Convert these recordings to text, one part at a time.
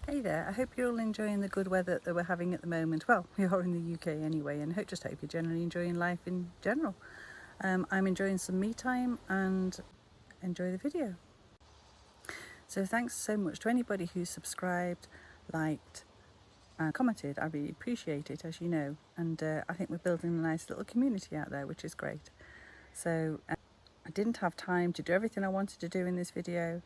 Hey there, I hope you're all enjoying the good weather that we're having at the moment. Well, we are in the UK anyway, and just hope you're generally enjoying life in general. I'm enjoying some me time and enjoy the video. So thanks so much to anybody who subscribed, liked and commented. I really appreciate it, as you know, and I think we're building a nice little community out there, which is great. So I didn't have time to do everything I wanted to do in this video,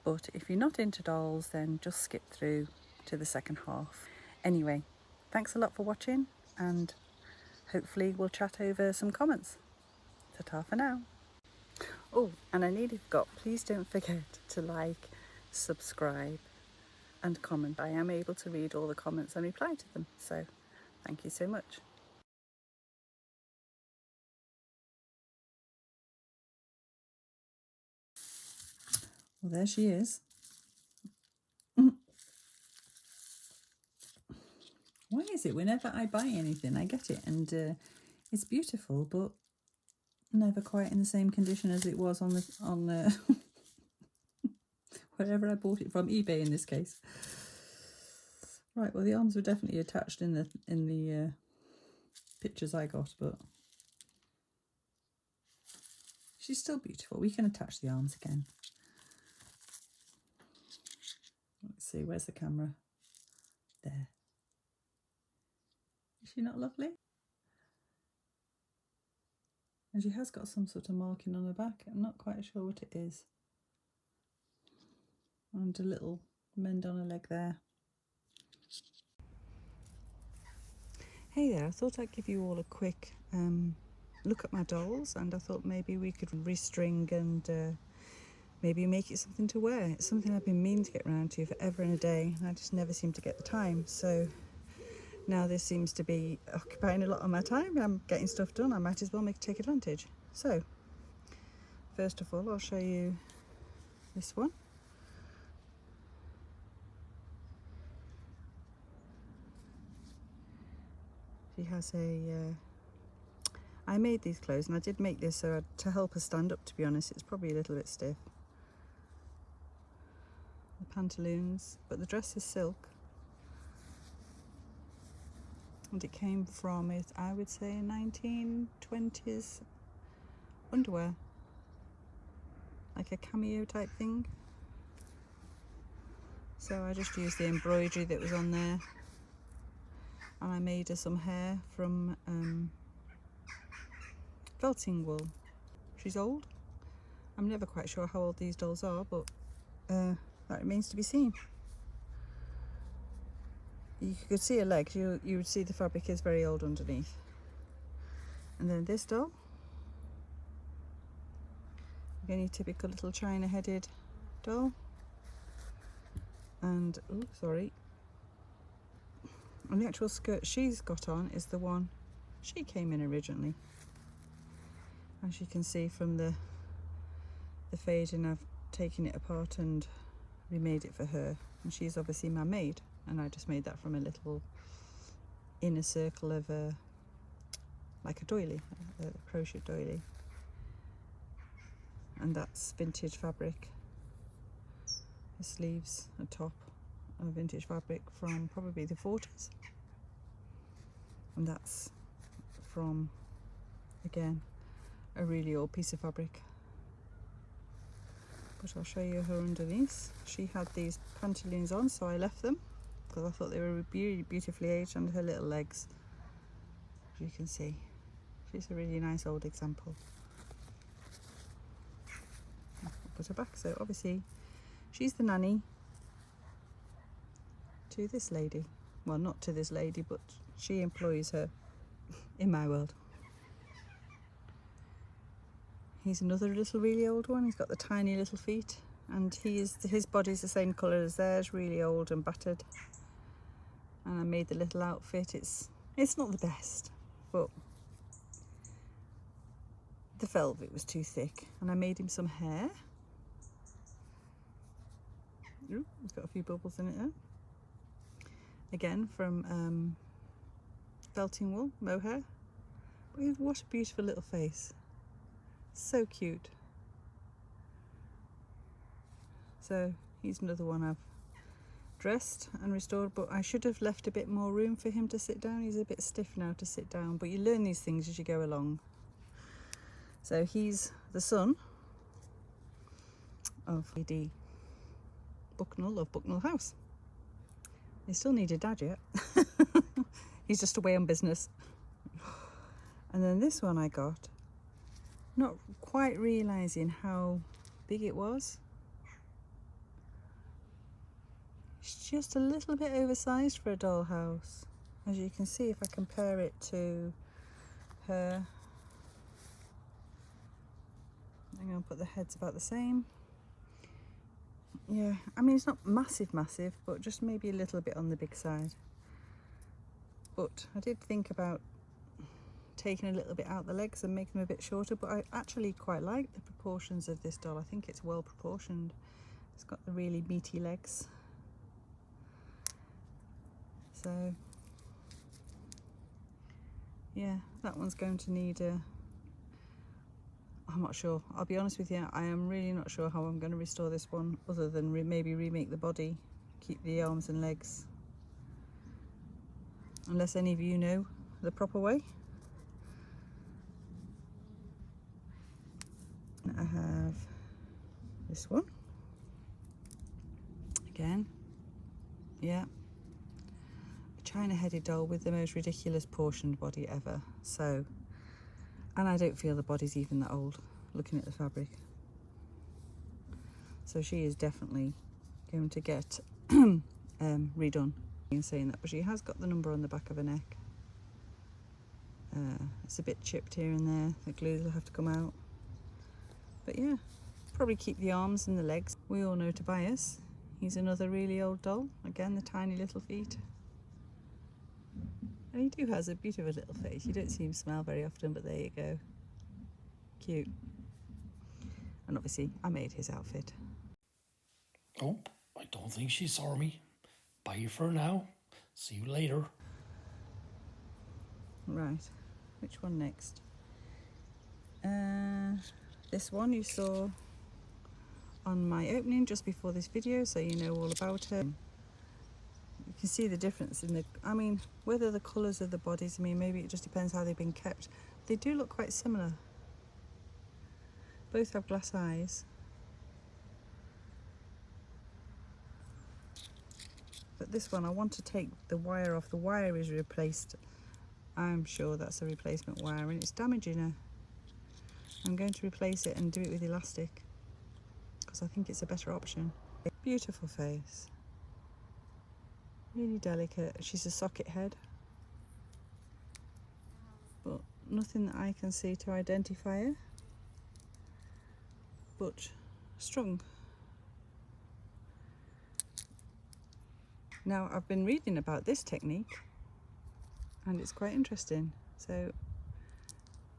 but if you're not into dolls, then just skip through to the second half. Anyway, thanks a lot for watching, and hopefully we'll chat over some comments. Ta-ta for now. Oh, and I nearly forgot, please don't forget to like, subscribe and comment. I am able to read all the comments and reply to them, so thank you so much. Well, there she is. Why is it whenever I buy anything I get it and it's beautiful, but never quite in the same condition as it was on the wherever I bought it from, eBay in this case. Right, well the arms were definitely attached in the pictures I got, but she's still beautiful. We can attach the arms again. Let's see, where's the camera? There. Is she not lovely? And she has got some sort of marking on her back. I'm not quite sure what it is. And a little mend on her leg there. Hey there, I thought I'd give you all a quick look at my dolls, and I thought maybe we could restring and maybe make it something to wear. It's something I've been meaning to get around to forever and a day, and I just never seem to get the time. So now this seems to be occupying a lot of my time. I'm getting stuff done. I might as well take advantage. So first of all, I'll show you this one. She has a I made these clothes, and I did make this to help her stand up, to be honest. It's probably a little bit stiff. The pantaloons, but the dress is silk. And it came from, I would say, 1920s underwear. Like a cameo type thing. So I just used the embroidery that was on there. And I made her some hair from felting wool. She's old. I'm never quite sure how old these dolls are, but that remains to be seen. You could see her legs, you would see the fabric is very old underneath. And then this doll, again, your typical little china-headed doll. And, oh, sorry. And the actual skirt she's got on is the one she came in originally. As you can see from the fading, I've taken it apart and remade it for her. And she's obviously my maid, and I just made that from a little inner circle of like a doily, a crochet doily. And that's vintage fabric. The sleeves and top are vintage fabric from probably the 40s. And that's from, again, a really old piece of fabric. But I'll show you her underneath. She had these pantaloons on, so I left them because I thought they were really beautifully aged, and her little legs, as you can see. She's a really nice old example. I'll put her back. So obviously she's the nanny to this lady. Well, not to this lady, but she employs her in my world. He's another little really old one. He's got the tiny little feet, and his body's the same colour as theirs, really old and battered. And I made the little outfit. It's not the best, but the velvet was too thick, and I made him some hair. Ooh, it's got a few bubbles in it there. Again, from felting wool, mohair. But what a beautiful little face. So cute. So he's another one I've dressed and restored, but I should have left a bit more room for him to sit down. He's a bit stiff now to sit down, but you learn these things as you go along. So he's the son of Lady Bucknell of Bucknell House. They still need a dad yet. He's just away on business. And then this one I got, not quite realising how big it was. It's just a little bit oversized for a dollhouse. As you can see, if I compare it to her, I'm going to put the heads about the same. Yeah, I mean, it's not massive, but just maybe a little bit on the big side. But I did think about taking a little bit out the legs and making them a bit shorter, but I actually quite like the proportions of this doll. I think it's well proportioned. It's got the really meaty legs. So yeah, that one's going to need a, I'm not sure, I'll be honest with you, I am really not sure how I'm going to restore this one, other than maybe remake the body, keep the arms and legs, unless any of you know the proper way. I have this one again, yeah, a china headed doll with the most ridiculous portioned body ever. So, and I don't feel the body's even that old, looking at the fabric. So she is definitely going to get redone in saying that, but she has got the number on the back of her neck. It's a bit chipped here and there, the glue will have to come out. But yeah, probably keep the arms and the legs. We all know Tobias. He's another really old doll. Again, the tiny little feet. And he has a beautiful little face. You don't see him smile very often, but there you go. Cute. And obviously, I made his outfit. Oh, I don't think she saw me. Bye for now. See you later. Right, which one next? This one you saw on my opening just before this video, so you know all about her. You can see the difference in the, I mean, whether the colours of the bodies, I mean, maybe it just depends how they've been kept. They do look quite similar. Both have glass eyes. But this one, I want to take the wire off. The wire is replaced. I'm sure that's a replacement wire, and it's damaging her. I'm going to replace it and do it with elastic, because I think it's a better option. Beautiful face. Really delicate. She's a socket head, but nothing that I can see to identify her. But strong. Now, I've been reading about this technique and it's quite interesting, so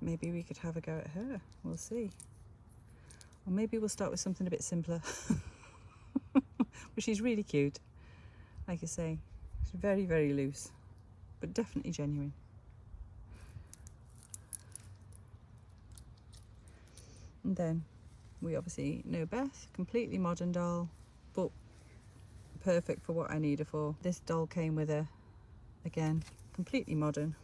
maybe we could have a go at her. We'll see. Or maybe we'll start with something a bit simpler. But she's really cute. Like I say, she's very, very loose, but definitely genuine. And then we obviously know Beth, completely modern doll, but perfect for what I need her for. This doll came with her, again, completely modern.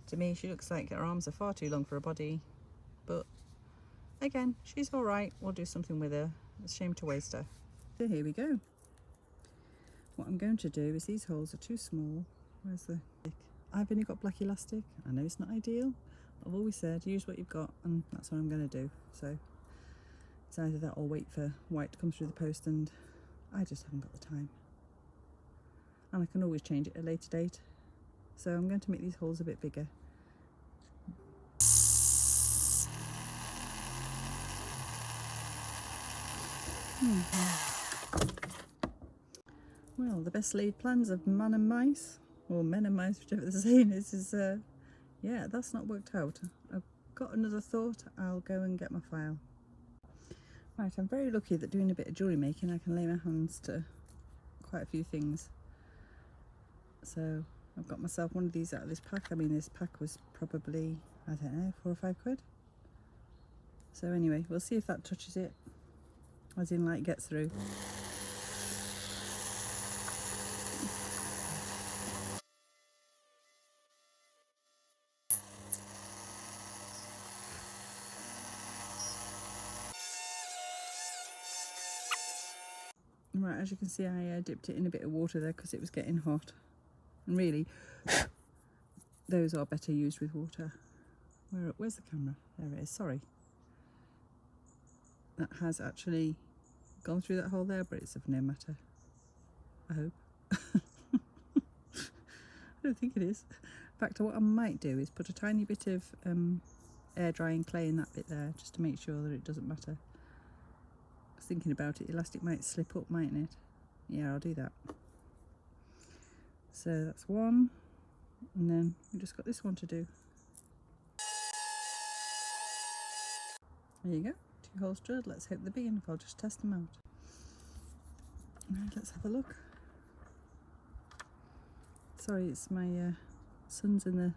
To me, she looks like her arms are far too long for her body, but again, she's all right. We'll do something with her. It's a shame to waste her. So here we go. What I'm going to do is, these holes are too small. Where's the... I've only got black elastic. I know it's not ideal. I've always said use what you've got, and that's what I'm going to do. So it's either that or wait for white to come through the post, and I just haven't got the time. And I can always change it at a later date. So I'm going to make these holes a bit bigger. Well, the best laid plans of man and mice, or men and mice, whichever the saying is yeah, that's not worked out. I've got another thought. I'll go and get my file. Right, I'm very lucky that doing a bit of jewellery making, I can lay my hands to quite a few things. So I've got myself one of these out of this pack. I mean, this pack was probably, I don't know, £4 or £5. So anyway, we'll see if that touches it, as in like gets through. Right, as you can see, I dipped it in a bit of water there because it was getting hot. And really, those are better used with water. Where's the camera? There it is, sorry. That has actually gone through that hole there, but it's of no matter. I hope. I don't think it is. In fact, what I might do is put a tiny bit of air drying clay in that bit there, just to make sure that it doesn't matter. I was thinking about it, the elastic might slip up, mightn't it? Yeah, I'll do that. So that's one, and then we've just got this one to do. There you go, 2 holes drilled. Let's hope they're big enough. I'll just test them out. Right, let's have a look. Sorry, it's my son's in the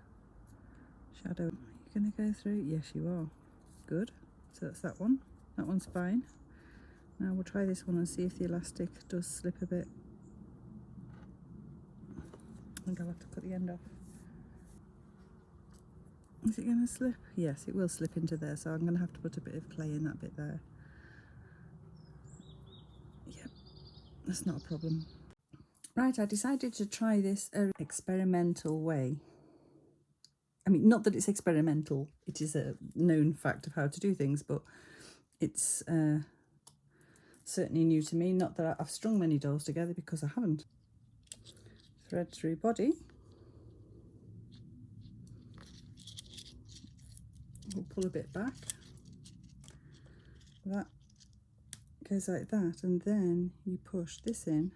shadow. Are you going to go through? Yes, you are. Good. So that's that one. That one's fine. Now we'll try this one and see if the elastic does slip a bit. I think I'll have to cut the end off. Is it going to slip? Yes, it will slip into there, so I'm going to have to put a bit of clay in that bit there. Yep, that's not a problem. Right, I decided to try this experimental way. I mean, not that it's experimental, it is a known fact of how to do things, but it's certainly new to me. Not that I've strung many dolls together, because I haven't. Thread through body. We'll pull a bit back. That goes like that, and then you push this in.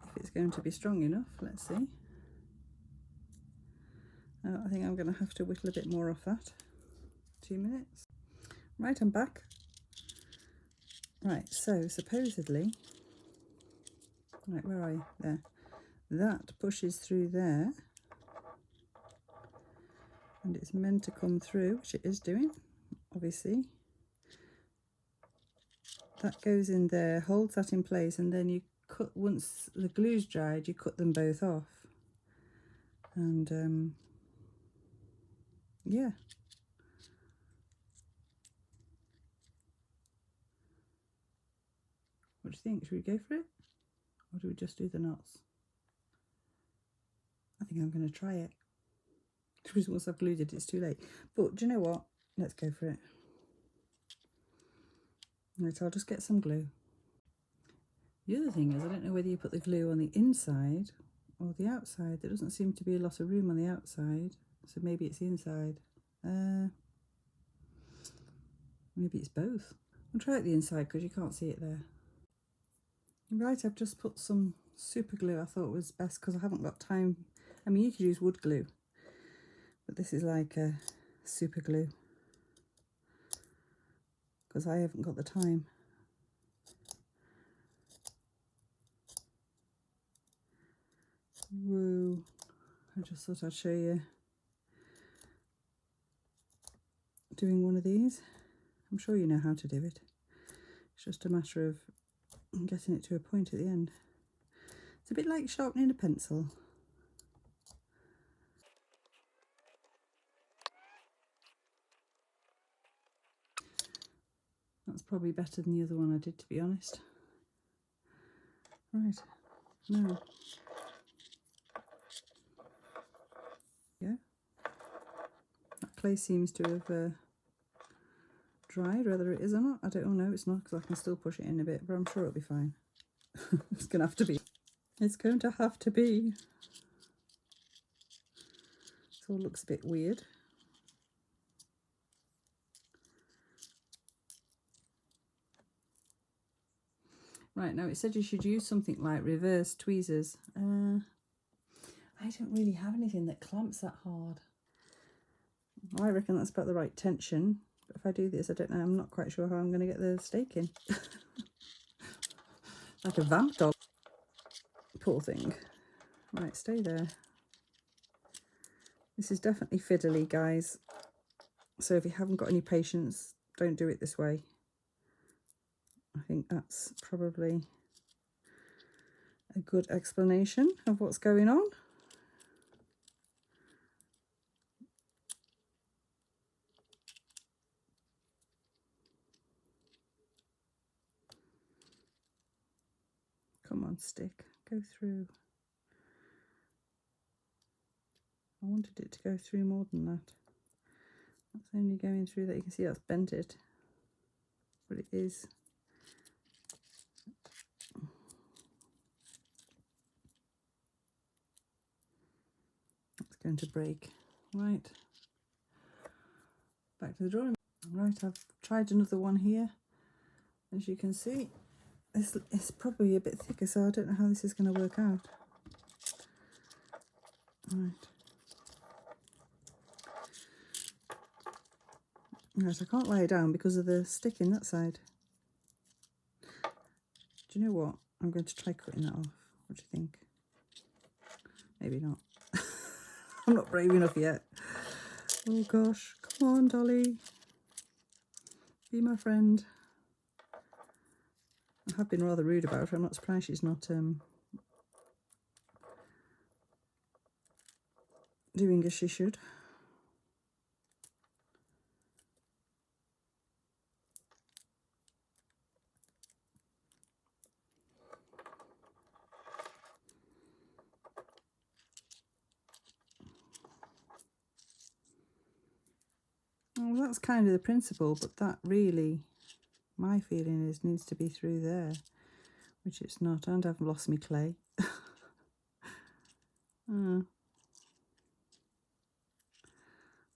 If it's going to be strong enough, let's see. I think I'm going to have to whittle a bit more off that. 2 minutes. Right, I'm back. Right, so supposedly, right, where are you? There. That pushes through there, and it's meant to come through, which it is doing, obviously. That goes in there, holds that in place, and then you cut, once the glue's dried, you cut them both off. And yeah. What do you think? Should we go for it? Or do we just do the knots? I think I'm going to try it. Because once I've glued it, it's too late. But do you know what? Let's go for it. Right, I'll just get some glue. The other thing is, I don't know whether you put the glue on the inside or the outside. There doesn't seem to be a lot of room on the outside, so maybe it's the inside. Maybe it's both. I'll try it the inside because you can't see it there. Right, I've just put some super glue. I thought it was best because I haven't got time. I mean, you could use wood glue, but this is like a super glue because I haven't got the time. Woo! I just thought I'd show you doing one of these. I'm sure you know how to do it. It's just a matter of getting it to a point at the end. It's a bit like sharpening a pencil. That's probably better than the other one I did, to be honest. Right, now. Yeah. That clay seems to have dried, whether it is or not. I don't know, it's not, because I can still push it in a bit, but I'm sure it'll be fine. It's going to have to be. It's going to have to be. It all looks a bit weird. Right, now it said you should use something like reverse tweezers. I don't really have anything that clamps that hard. I reckon that's about the right tension. But if I do this, I don't know, I'm not quite sure how I'm going to get the stake in. Like a vamp dog. Poor thing. Right, stay there. This is definitely fiddly, guys. So if you haven't got any patience, don't do it this way. I think that's probably a good explanation of what's going on. Come on, stick, go through. I wanted it to go through more than that. That's only going through that. You can see that's bent it, but it is. It's going to break. Right, back to the drawing. Right, I've tried another one here. As you can see, this is probably a bit thicker, so I don't know how this is going to work out. Right. Right, I can't lay it down because of the stick in that side. Do you know what? I'm going to try cutting that off. What do you think? Maybe not. I'm not brave enough yet. Oh gosh, come on, Dolly. Be my friend. I have been rather rude about her. I'm not surprised she's not doing as she should. Well, that's kind of the principle, but that really, my feeling is, needs to be through there, which it's not. And I've lost my clay.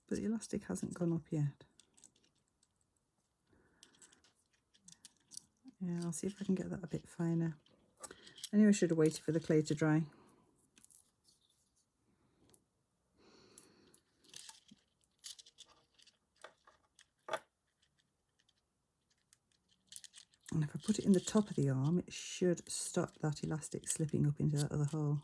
But the elastic hasn't gone up yet. Yeah, I'll see if I can get that a bit finer. I knew I should have waited for the clay to dry. And if I put it in the top of the arm, it should stop that elastic slipping up into that other hole.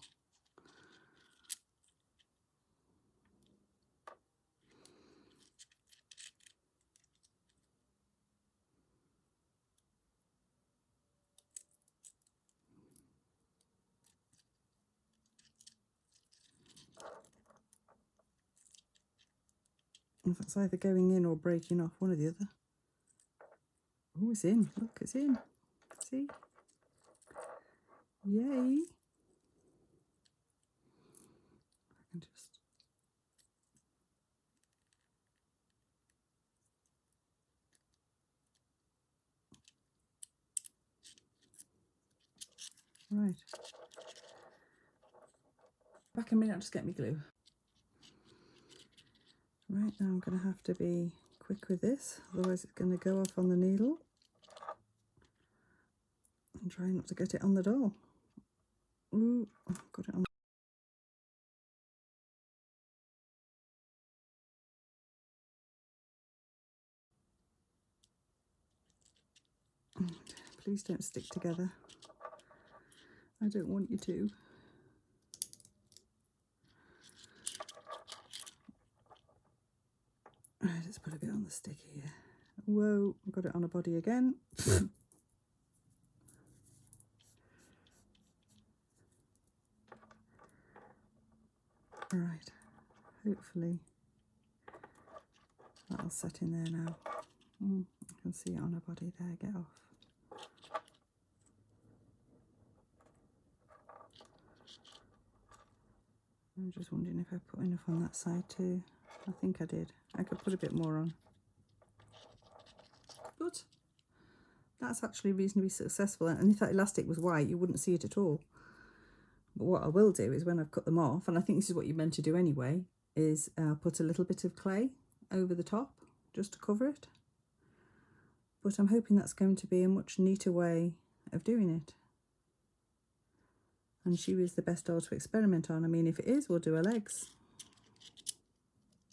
If it's either going in or breaking off, one or the other. Oh, it's in. Look, it's in. See? Yay. I can just... Right. Back a minute, I'll just get me glue. Right, now I'm going to have to be quick with this, otherwise it's going to go off on the needle. And try not to get it on the doll. Ooh, I've got it on. Please don't stick together. I don't want you to. Right, let's put a bit on the stick here. Whoa, I've got it on a body again. Right, hopefully that'll set in there now. I can see it on her body there, get off. I'm just wondering if I put enough on that side too. I think I did. I could put a bit more on. But that's actually reasonably successful, and if that elastic was white you wouldn't see it at all. But what I will do is when I've cut them off, and I think this is what you're meant to do anyway, is put a little bit of clay over the top just to cover it. But I'm hoping that's going to be a much neater way of doing it. And she was the best doll to experiment on. I mean, if it is, we'll do her legs,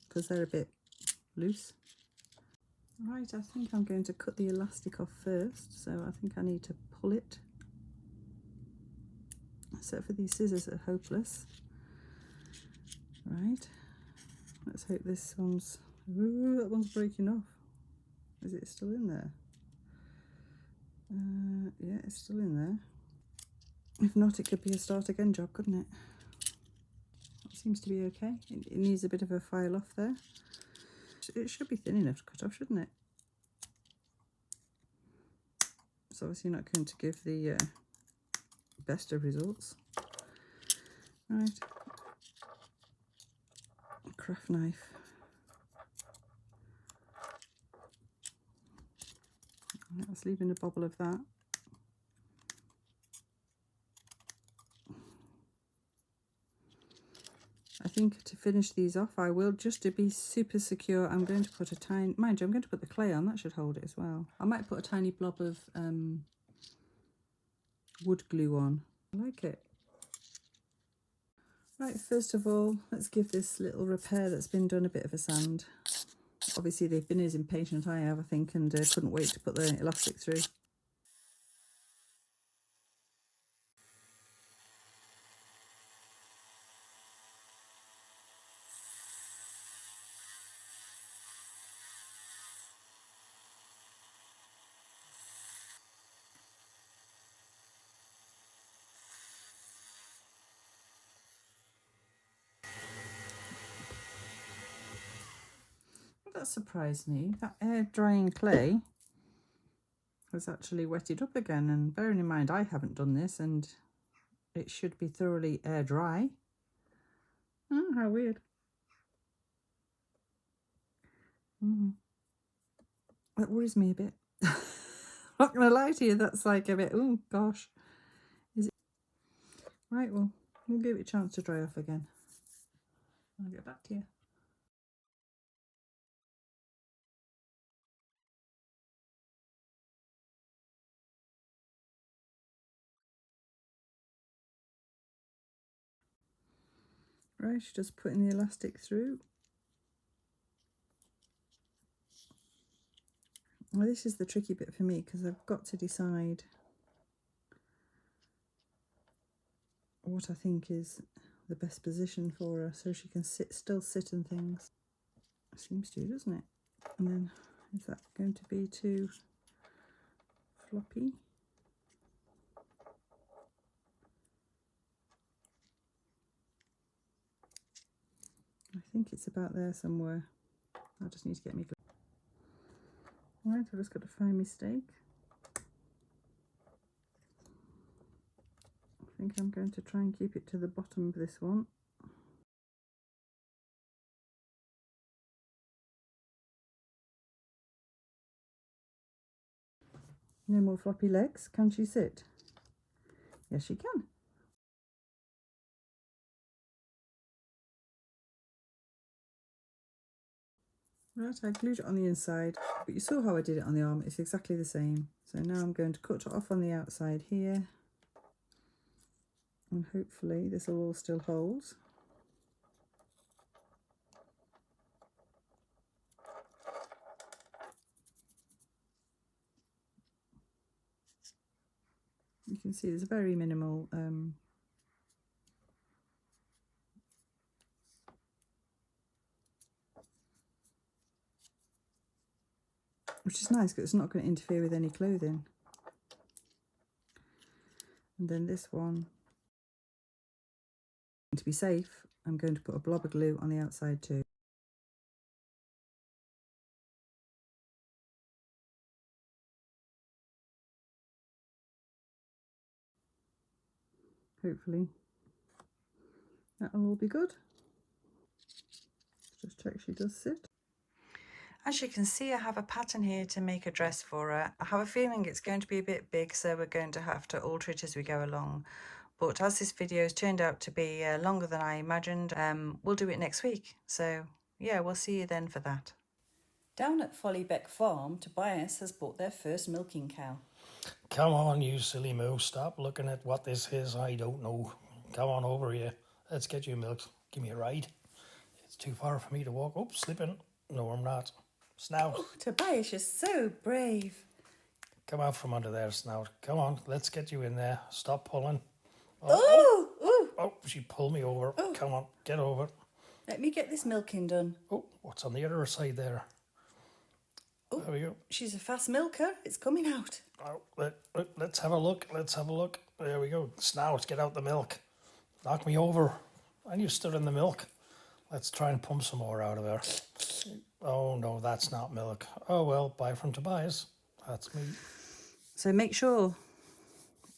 because they're a bit loose. Right, I think I'm going to cut the elastic off first, so I think I need to pull it. Except for these scissors are hopeless. Right, let's hope this one's... Ooh, that one's breaking off. Is it still in there? Yeah, it's still in there. If not, it could be a start again job, couldn't it? It seems to be okay. It needs a bit of a file off there. It should be thin enough to cut off, shouldn't it? It's obviously not going to give the best of results. Right. Craft knife. Right, let's leave in a bobble of that. I think to finish these off, I will, just to be super secure, I'm going to put a tiny, mind you, I'm going to put the clay on, that should hold it as well. I might put a tiny blob of wood glue on. I like it. Right, first of all, let's give this little repair that's been done a bit of a sand. Obviously they've been as impatient as I have, I think, and couldn't wait to put the elastic through. That surprised me. That air drying clay has actually wetted up again, and bearing in mind I haven't done this and it should be thoroughly air dry. Oh, how weird. That worries me a bit. Not gonna lie to you, that's like a bit, oh gosh. Is it right? Well, we'll give it a chance to dry off again. I'll get back to you. Right, just putting the elastic through. Well, this is the tricky bit for me because I've got to decide what I think is the best position for her so she can still sit and things. Seems to, doesn't it? And then, is that going to be too floppy? I think it's about there somewhere. I just need to get me glue. Right, I've just got to find my stake. I think I'm going to try and keep it to the bottom of this one. No more floppy legs. Can she sit? Yes, she can. Right, I glued it on the inside, but you saw how I did it on the arm. It's exactly the same. So now I'm going to cut it off on the outside here, and hopefully this will all still hold. You can see there's a very minimal which is nice because it's not going to interfere with any clothing. And then this one, to be safe, I'm going to put a blob of glue on the outside too. Hopefully that'll all be good. Just check she does sit. As you can see, I have a pattern here to make a dress for her. I have a feeling it's going to be a bit big, so we're going to have to alter it as we go along. But as this video has turned out to be longer than I imagined, we'll do it next week. So yeah, we'll see you then for that. Down at Follybeck Farm, Tobias has bought their first milking cow. Come on, you silly moose. Stop looking at what this is. I don't know. Come on over here. Let's get you milk. Give me a ride. It's too far for me to walk. Oh, slipping. No, I'm not. Snout. Oh, Tobias, you're so brave. Come out from under there, Snout. Come on, let's get you in there. Stop pulling. Oh, She pulled me over. Oh. Come on, get over. Let me get this milking done. Oh, what's on the other side there? Oh, there we go. She's a fast milker. It's coming out. Oh, let's have a look. Let's have a look. There we go. Snout, get out the milk. Knock me over. And you stood in the milk. Let's try and pump some more out of her. Oh, no, that's not milk. Oh, well, bye from Tobias. That's me. So make sure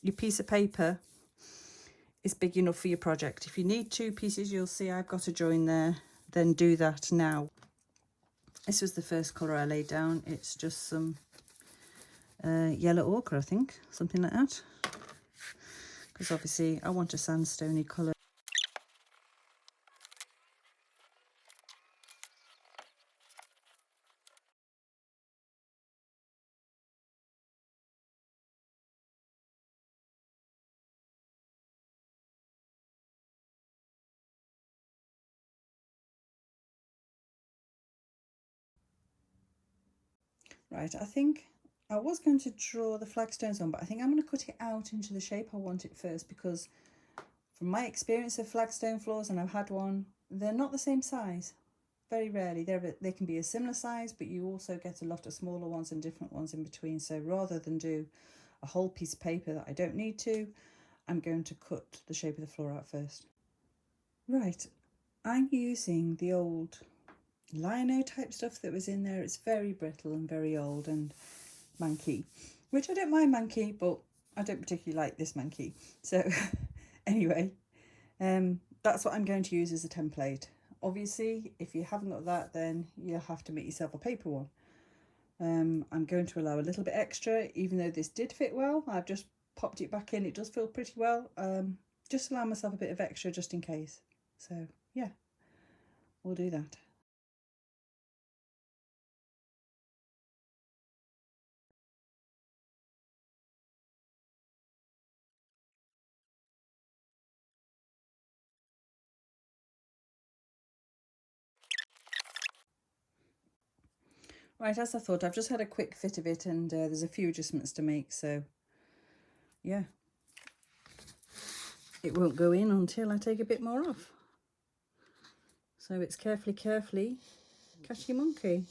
your piece of paper is big enough for your project. If you need 2 pieces, you'll see I've got a join there, then do that now. This was the first colour I laid down. It's just some yellow ochre, I think, something like that. Because obviously I want a sandstony colour. Right, I think I was going to draw the flagstones on, but I think I'm going to cut it out into the shape I want it first, because from my experience of flagstone floors, and I've had one, they're not the same size. Very rarely. They can be a similar size, but you also get a lot of smaller ones and different ones in between. So rather than do a whole piece of paper that I don't need to, I'm going to cut the shape of the floor out first. Right, I'm using the old lino type stuff that was in there. It's very brittle and very old and manky, which I don't mind manky, but I don't particularly like this manky. So anyway, that's what I'm going to use as a template. Obviously, if you haven't got that, then you'll have to make yourself a paper one. I'm going to allow a little bit extra, even though this did fit well. I've just popped it back in. It does feel pretty well. Just allow myself a bit of extra just in case. So yeah, we'll do that. Right, as I thought, I've just had a quick fit of it, and there's a few adjustments to make, so yeah. It won't go in until I take a bit more off. So it's carefully, catch your monkey.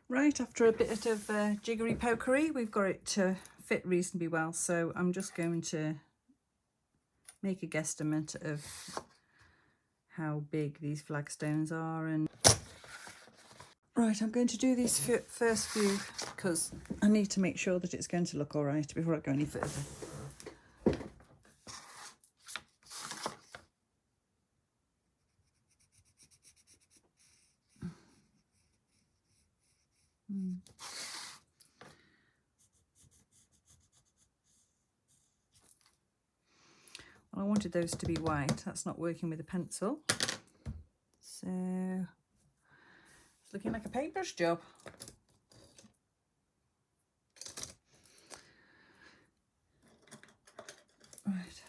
Right, after a bit of jiggery pokery, we've got it to fit reasonably well. So I'm just going to make a guesstimate of how big these flagstones are. And right, I'm going to do these first few because I need to make sure that it's going to look all right before I go any further. Well, I wanted those to be white. That's not working with a pencil. So it's looking like a paintbrush job. Right.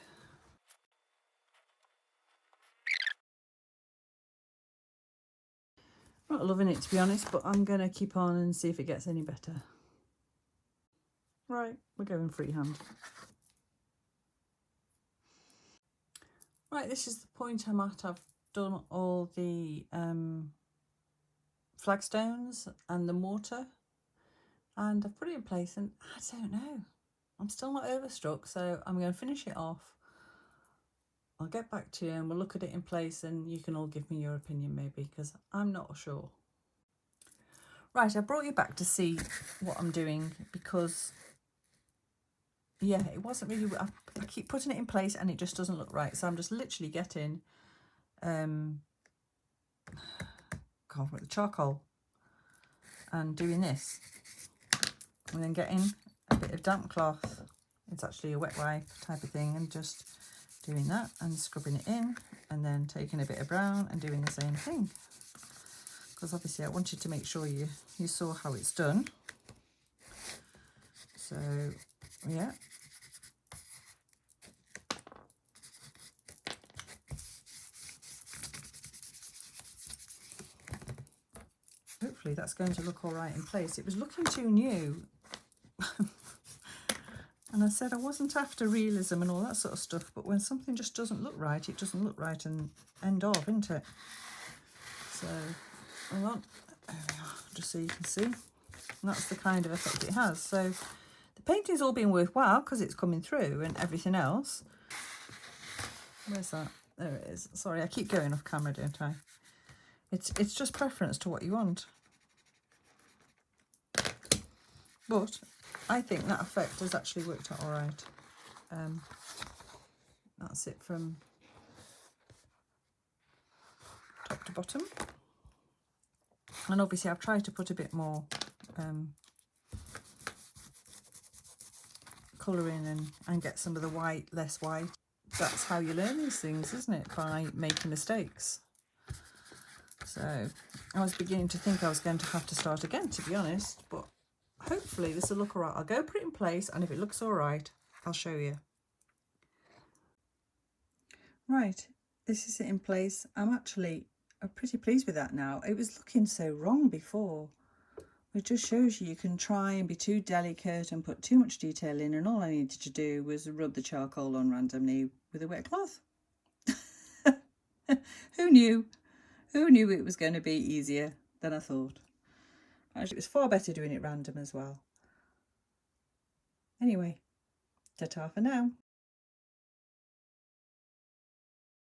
Not loving it, to be honest, but I'm going to keep on and see if it gets any better. Right, we're going freehand. Right, this is the point I'm at. I've done all the flagstones and the mortar, and I've put it in place, and I don't know. I'm still not overstruck, so I'm going to finish it off. I'll get back to you and we'll look at it in place, and you can all give me your opinion maybe, because I'm not sure. Right, I brought you back to see what I'm doing because, yeah, it wasn't really, I keep putting it in place and it just doesn't look right. So I'm just literally getting the charcoal and doing this, and then getting a bit of damp cloth. It's actually a wet wipe type of thing, and just doing that and scrubbing it in, and then taking a bit of brown and doing the same thing. Because obviously I wanted to make sure you saw how it's done. So yeah. Hopefully that's going to look all right in place. It was looking too new. And I said I wasn't after realism and all that sort of stuff, but when something just doesn't look right, it doesn't look right, and end of, isn't it? So, hold on, there we are, just so you can see. And that's the kind of effect it has. So the painting's all been worthwhile because it's coming through and everything else. Where's that? There it is. Sorry, I keep going off camera, don't I? It's just preference to what you want. But I think that effect has actually worked out all right. That's it from top to bottom. And obviously I've tried to put a bit more colour in and get some of the white less white. That's how you learn these things, isn't it? By making mistakes. So I was beginning to think I was going to have to start again, to be honest, but hopefully this will look all right. I'll go put it in place, and if it looks all right, I'll show you. Right, this is it in place. I'm pretty pleased with that now. It was looking so wrong before. It just shows you can try and be too delicate and put too much detail in, and all I needed to do was rub the charcoal on randomly with a wet cloth. Who knew? Who knew it was going to be easier than I thought? Actually, it was far better doing it random as well. Anyway, ta-ta for now.